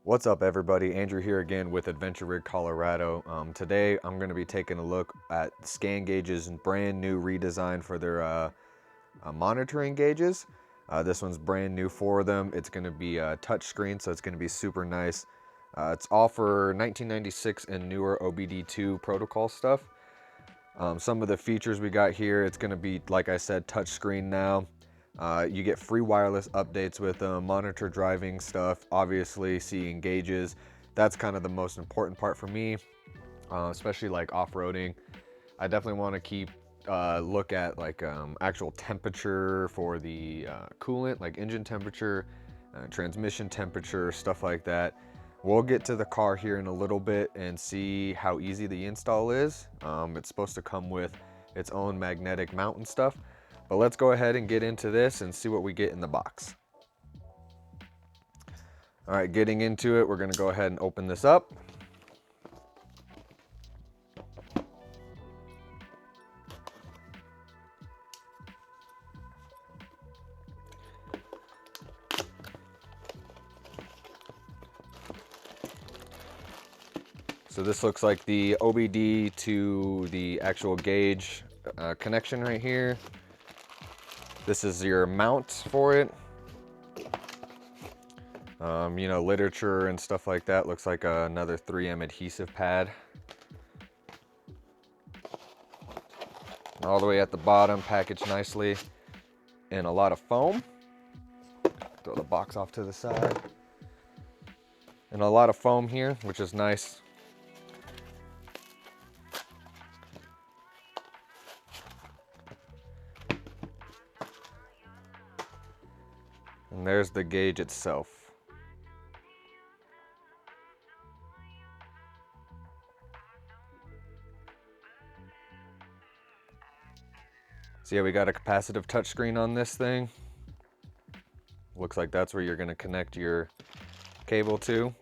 What's up, everybody? Andrew here again with Adventure Rig Colorado. Today I'm going to be taking a look at ScanGauge's brand new redesign for their monitoring gauges. This one's brand new for them. It's going to be a touch screen, so it's going to be super nice. It's all for 1996 and newer OBD2 protocol stuff. Some of the features we got here, it's going to be, like I said, touch screen now. You get free wireless updates with monitor driving stuff, obviously seeing gauges. That's kind of the most important part for me, especially like off-roading. I definitely want to keep look at like actual temperature for the coolant, like engine temperature, transmission temperature, stuff like that. We'll get to the car here in a little bit and see how easy the install is. It's supposed to come with its own magnetic mount and stuff. But let's go ahead and get into this and see what we get in the box. All right, getting into it, we're gonna go ahead and open this up. So this looks like the OBD to the actual gauge connection right here. This is your mount for it. You know, literature and stuff like that. Looks like another 3M adhesive pad. All the way at the bottom, packaged nicely in a lot of foam. Throw the box off to the side. And a lot of foam here, which is nice. And there's the gauge itself. So yeah, we got a capacitive touchscreen on this thing. Looks like that's where you're going to connect your cable to.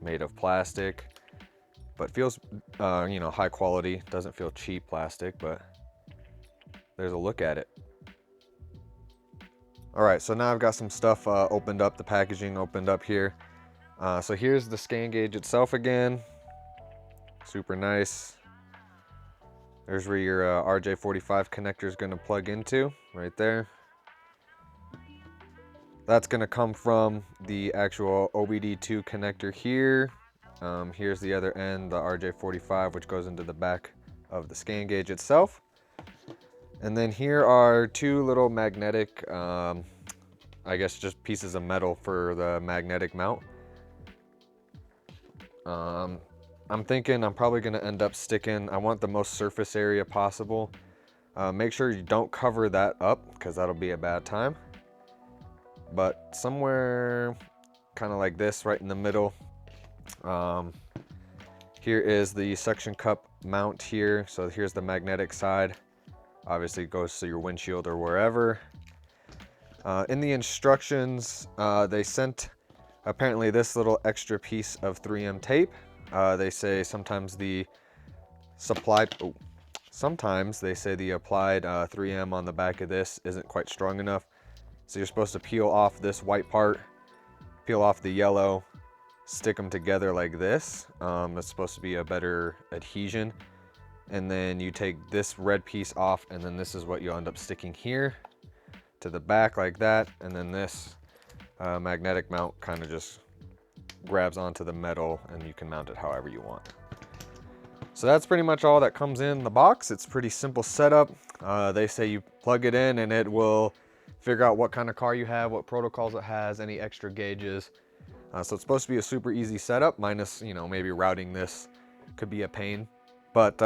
Made of plastic, but feels, you know, high quality. Doesn't feel cheap plastic, but there's a look at it. All right, so now I've got some stuff opened up, the packaging opened up here. So here's the ScanGauge itself again. Super nice. There's where your RJ45 connector is going to plug into, right there. That's going to come from the actual OBD2 connector here. Here's the other end, the RJ45, which goes into the back of the ScanGauge itself. And then here are two little magnetic, I guess just pieces of metal for the magnetic mount. I'm thinking I'm probably going to end up sticking, I want the most surface area possible. Make sure you don't cover that up because that'll be a bad time. But somewhere kind of like this, right in the middle. Here is the suction cup mount here. So here's the magnetic side. Obviously it goes to your windshield or wherever. In the instructions, they sent apparently this little extra piece of 3M tape. They say sometimes the sometimes they say the applied 3M on the back of this isn't quite strong enough. So you're supposed to peel off this white part, peel off the yellow, stick them together like this. It's supposed to be a better adhesion. And then you take this red piece off, and then this is what you'll end up sticking here to the back like that. And then this magnetic mount kind of just grabs onto the metal and you can mount it however you want. So that's pretty much all that comes in the box. It's pretty simple setup. They say you plug it in and it will figure out what kind of car you have, what protocols it has, any extra gauges. So it's supposed to be a super easy setup, minus, you know, maybe routing this could be a pain. But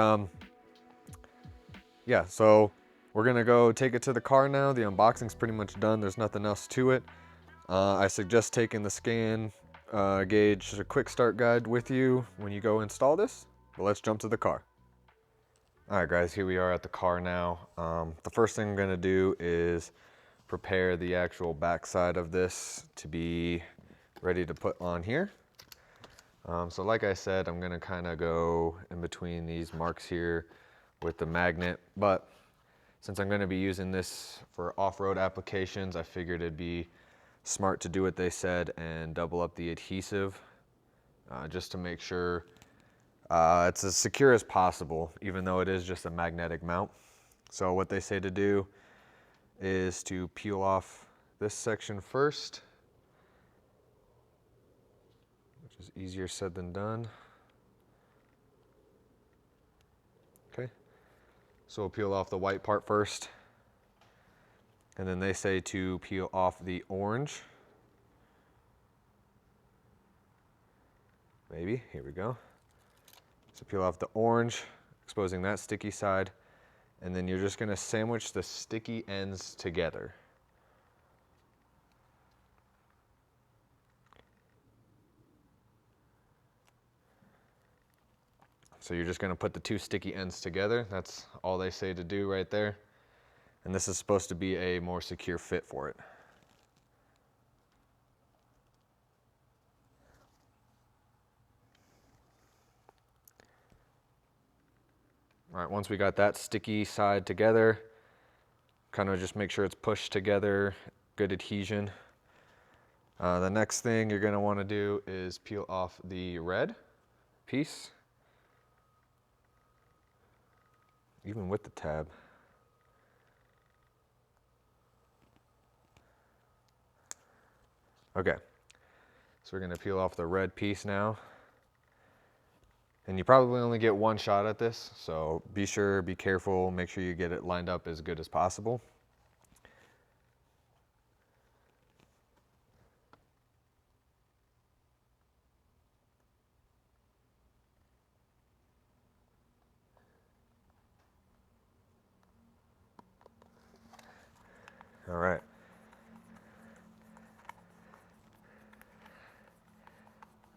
yeah, so we're gonna go take it to the car now. The unboxing's pretty much done. There's nothing else to it. I suggest taking the ScanGauge a quick start guide with you when you go install this. But let's jump to the car. All right, guys, here we are at the car now. The first thing I'm gonna do is prepare the actual back side of this to be ready to put on here. So like I said, I'm gonna kind of go in between these marks here with the magnet, but since I'm gonna be using this for off-road applications, I figured it'd be smart to do what they said and double up the adhesive just to make sure it's as secure as possible, even though it is just a magnetic mount. So what they say to do is to peel off this section first, which is easier said than done. Okay, so we'll peel off the white part first, and then they say to peel off the orange. Maybe, here we go. So peel off the orange, exposing that sticky side, and then you're just gonna sandwich the sticky ends together. So you're just gonna put the two sticky ends together. That's all they say to do right there. And this is supposed to be a more secure fit for it. All right, once we got that sticky side together, kind of just make sure it's pushed together, good adhesion. The next thing you're gonna wanna do is peel off the red piece, even with the tab. Okay, so we're gonna peel off the red piece now. And you probably only get one shot at this, so be careful, make sure you get it lined up as good as possible. All right.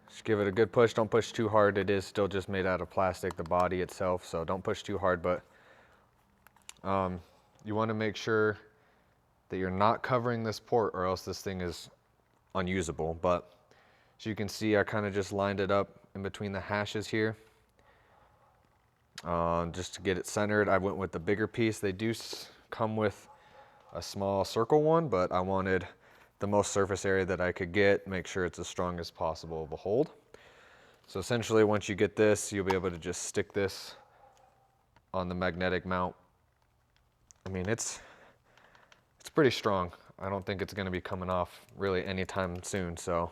Just give it a good push, don't push too hard. It is still just made out of plastic, the body itself, so don't push too hard, but you wanna make sure that you're not covering this port or else this thing is unusable. But as you can see, I kind of just lined it up in between the hashes here. Just to get it centered, I went with the bigger piece. They do come with a small circle one, but I wanted the most surface area that I could get, make sure it's as strong as possible of a hold. So essentially, once you get this, you'll be able to just stick this on the magnetic mount. I mean, it's pretty strong. I don't think it's gonna be coming off really anytime soon. So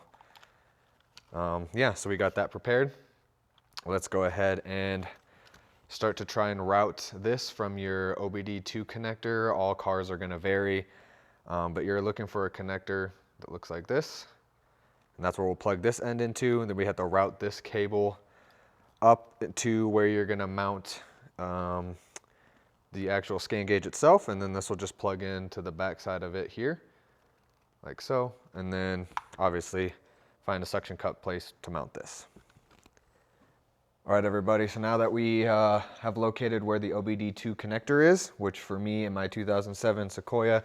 yeah, so we got that prepared. Let's go ahead and start to try and route this from your OBD2 connector. All cars are gonna vary, but you're looking for a connector that looks like this. And that's where we'll plug this end into, and then we have to route this cable up to where you're gonna mount the actual scan gauge itself, and then this will just plug into the back side of it here, like so. And then obviously find a suction cup place to mount this. All right, everybody, so now that we have located where the OBD2 connector is, which for me in my 2007 Sequoia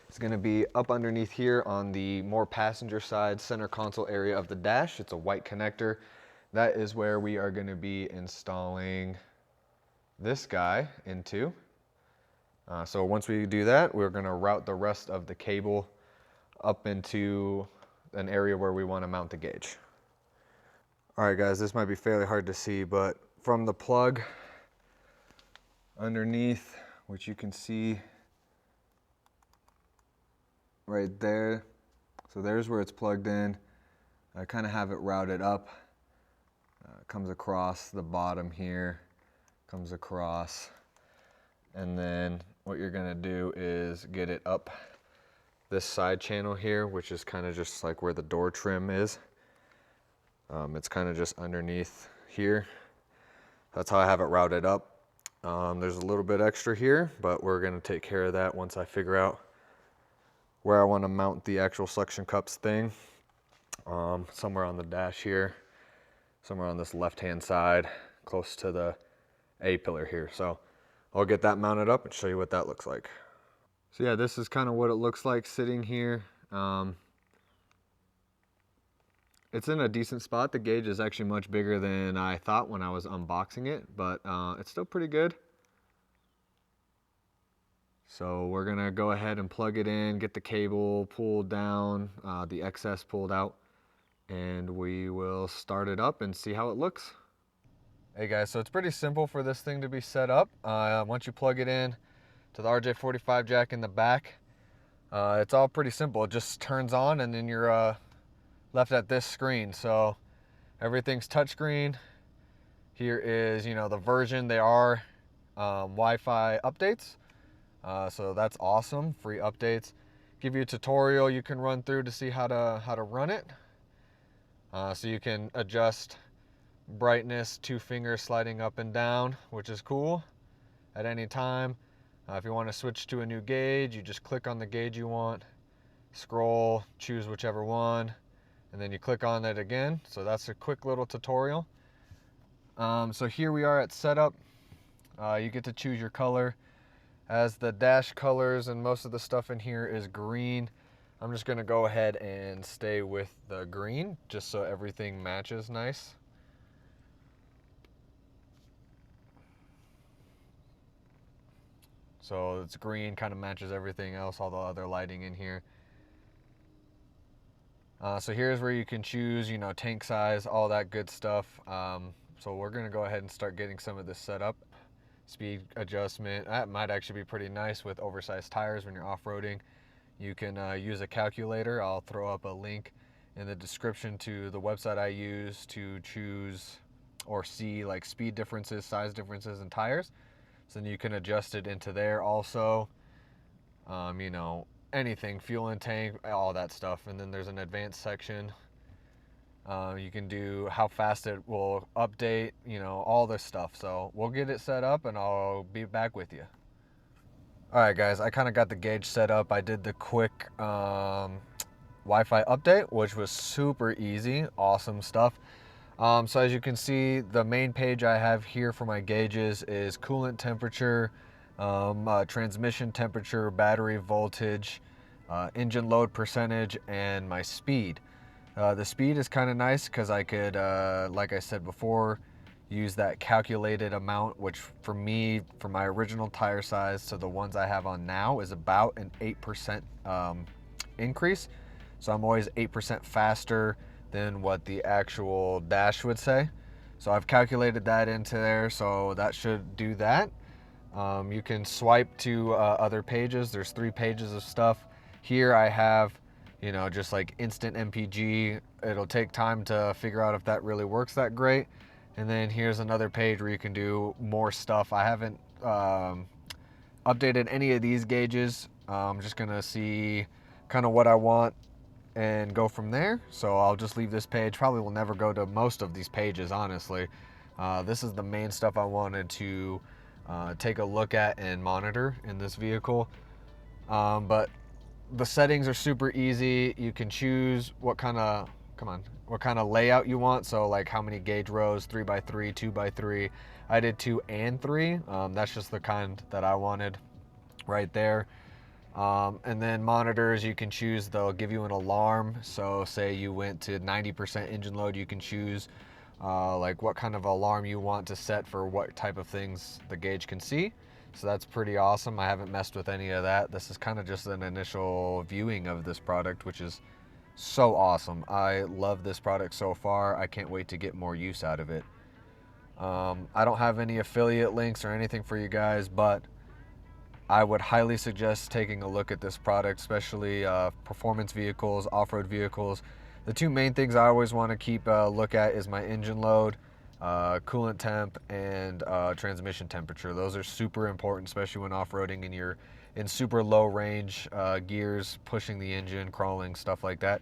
is gonna be up underneath here on the more passenger side center console area of the dash. It's a white connector. That is where we are gonna be installing this guy into. So once we do that, we're gonna route the rest of the cable up into an area where we wanna mount the gauge. All right, guys, this might be fairly hard to see, but from the plug underneath, which you can see right there, so there's where it's plugged in. I kind of have it routed up. Comes across the bottom here, comes across, and then what you're gonna do is get it up this side channel here, which is kind of just like where the door trim is. It's kind of just underneath here. That's how I have it routed up. There's a little bit extra here, but we're gonna take care of that once I figure out where I wanna mount the actual suction cups thing. Somewhere on the dash here, somewhere on this left-hand side, close to the A pillar here. So I'll get that mounted up and show you what that looks like. So yeah, this is kind of what it looks like sitting here. It's in a decent spot. The gauge is actually much bigger than I thought when I was unboxing it, but it's still pretty good. So we're gonna go ahead and plug it in, get the cable pulled down, the excess pulled out, and we will start it up and see how it looks. Hey guys, so it's pretty simple for this thing to be set up. Once you plug it in to the RJ45 jack in the back, it's all pretty simple. It just turns on and then you're left at this screen. So everything's touchscreen. Here is, the version. They are Wi-Fi updates. So that's awesome, free updates. Give you a tutorial you can run through to see how to run it. So you can adjust brightness, 2 fingers sliding up and down, which is cool at any time. If you want to switch to a new gauge, you just click on the gauge you want, scroll, choose whichever one, and then you click on it again. So that's a quick little tutorial. So here we are at setup. You get to choose your color. As the dash colors and most of the stuff in here is green, I'm just going to go ahead and stay with the green just so everything matches nice. So it's green, kind of matches everything else, all the other lighting in here. So here's where you can choose, tank size, all that good stuff. So we're going to go ahead and start getting some of this set up. Speed adjustment, that might actually be pretty nice with oversized tires when you're off-roading. You can use a calculator. I'll throw up a link in the description to the website I use to choose or see like speed differences, size differences in tires. So then you can adjust it into there also. Anything, fuel and tank, all that stuff. And then there's an advanced section. You can do how fast it will update, all this stuff. So we'll get it set up and I'll be back with you. All right, guys, I kind of got the gauge set up. I did the quick Wi-Fi update, which was super easy, awesome stuff. So as you can see, the main page I have here for my gauges is coolant temperature, transmission temperature, battery voltage, engine load percentage, and my speed. The speed is kind of nice because I could, like I said before, use that calculated amount, which for me, for my original tire size to the ones I have on now, is about an 8% increase. So I'm always 8% faster than what the actual dash would say. So I've calculated that into there, so that should do that. You can swipe to other pages. There's 3 pages of stuff. Here I have, just like instant MPG. It'll take time to figure out if that really works that great. And then here's another page where you can do more stuff. I haven't updated any of these gauges. I'm just gonna see kind of what I want and go from there. So I'll just leave this page. Probably will never go to most of these pages, honestly. This is the main stuff I wanted to take a look at and monitor in this vehicle. But the settings are super easy. You can choose what kind of layout you want. So like how many gauge rows, 3x3, 2x3. I did 2 and 3. That's just the kind that I wanted right there. And then monitors, you can choose, they'll give you an alarm. So say you went to 90% engine load, you can choose like what kind of alarm you want to set for what type of things the gauge can see. So that's pretty awesome. I haven't messed with any of that. This is kind of just an initial viewing of this product, which is so awesome. I love this product so far. I can't wait to get more use out of it. I don't have any affiliate links or anything for you guys, but I would highly suggest taking a look at this product, especially performance vehicles, off-road vehicles. The 2 main things I always want to keep a look at is my engine load, coolant temp, and transmission temperature. Those are super important, especially when off-roading and you're in super low range gears, pushing the engine, crawling, stuff like that.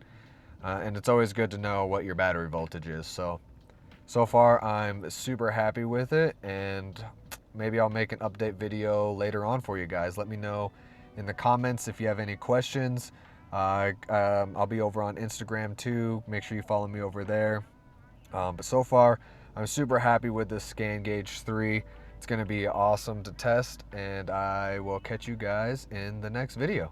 And it's always good to know what your battery voltage is. So far I'm super happy with it, and maybe I'll make an update video later on for you guys. Let me know in the comments if you have any questions. I'll be over on Instagram too. Make sure you follow me over there. But so far, I'm super happy with this ScanGauge III. It's going to be awesome to test, and I will catch you guys in the next video.